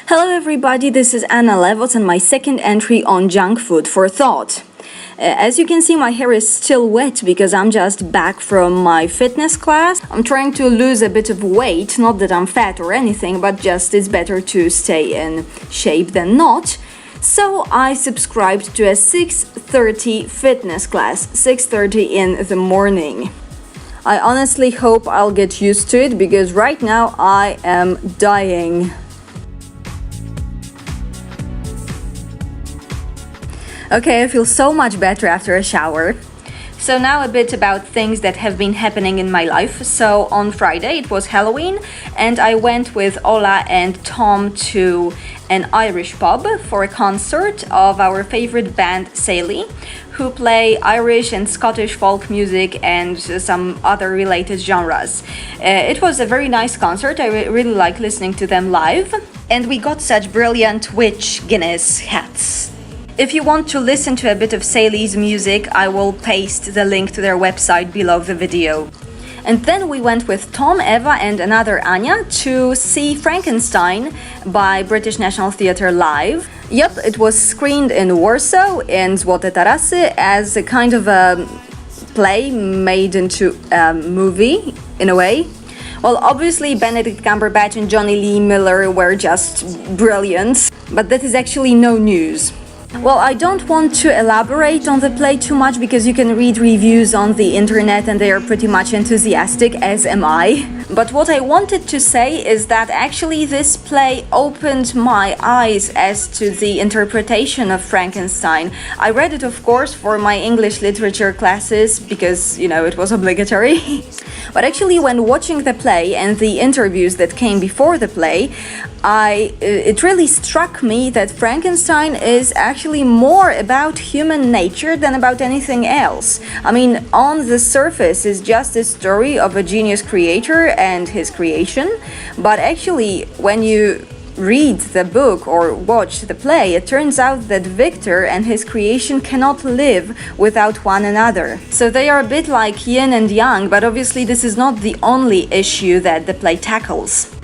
Hello everybody, this is Anna Lewoc and my second entry on junk food for thought. As you can see, my hair is still wet because I'm just back from my fitness class. I'm trying to lose a bit of weight, not that I'm fat or anything, but just it's better to stay in shape than not. So I subscribed to a 6:30 fitness class, 6:30 in the morning. I honestly hope I'll get used to it because right now I am dying. Okay, I feel so much better after a shower. So now a bit about things that have been happening in my life. So on Friday it was Halloween and I went with Ola and Tom to an Irish pub for a concert of our favorite band Sally, who play Irish and Scottish folk music and some other related genres. It was a very nice concert. I really like listening to them live, and we got such brilliant witch Guinness hats. If you want to listen to a bit of Sally's music, I will paste the link to their website below the video. And then we went with Tom, Eva and another Anya to see Frankenstein by British National Theatre live. Yep, it was screened in Warsaw in Złote Tarasy as a kind of a play made into a movie, in a way. Well, obviously Benedict Cumberbatch and Johnny Lee Miller were just brilliant, but that is actually no news. Well, I don't want to elaborate on the play too much because you can read reviews on the internet and they are pretty much enthusiastic, as am I. But what I wanted to say is that actually this play opened my eyes as to the interpretation of Frankenstein. I read it, of course, for my English literature classes because, you know, it was obligatory. But actually when watching the play and the interviews that came before the play, it really struck me that Frankenstein is actually more about human nature than about anything else. I mean, on the surface it's just a story of a genius creator and his creation, but actually when you read the book or watch the play, it turns out that Victor and his creation cannot live without one another. So they are a bit like yin and yang, but obviously this is not the only issue that the play tackles.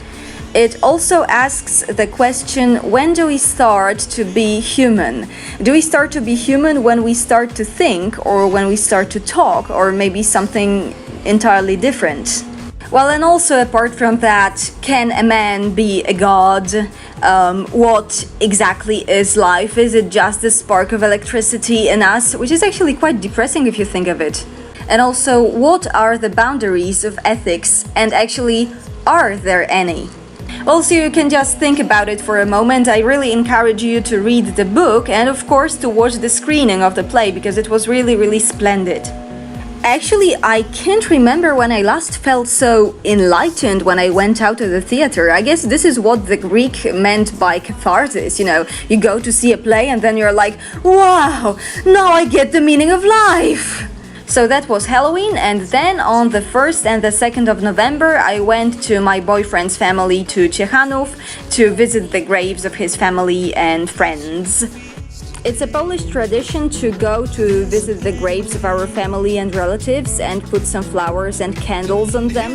It also asks the question, when do we start to be human? Do we start to be human when we start to think, or when we start to talk, or maybe something entirely different? Well, and also apart from that, can a man be a god? What exactly is life? Is it just a spark of electricity in us? Which is actually quite depressing if you think of it. And also, what are the boundaries of ethics? And actually, are there any? Also, you can just think about it for a moment. I really encourage you to read the book and of course to watch the screening of the play because it was really splendid. Actually, I can't remember when I last felt so enlightened when I went out of the theater. I guess this is what the Greek meant by catharsis, you know. You go to see a play and then you're like, wow, now I get the meaning of life. So that was Halloween, and then on the 1st and the 2nd of November I went to my boyfriend's family to Ciechanów to visit the graves of his family and friends. It's a Polish tradition to go to visit the graves of our family and relatives and put some flowers and candles on them.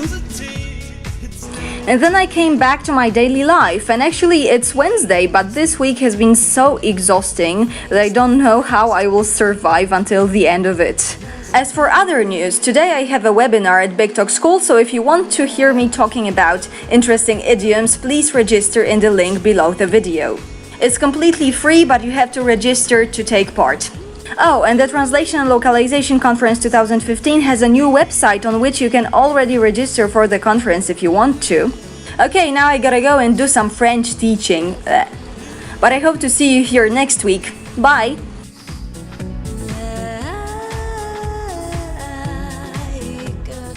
And then I came back to my daily life, and actually it's Wednesday, but this week has been so exhausting that I don't know how I will survive until the end of it. As for other news, today I have a webinar at Big Talk School, so if you want to hear me talking about interesting idioms, please register in the link below the video. It's completely free, but you have to register to take part. Oh, and the Translation and Localization Conference 2015 has a new website on which you can already register for the conference if you want to. Okay, now I gotta go and do some French teaching. But I hope to see you here next week. Bye!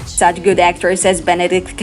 Such good actors as Benedict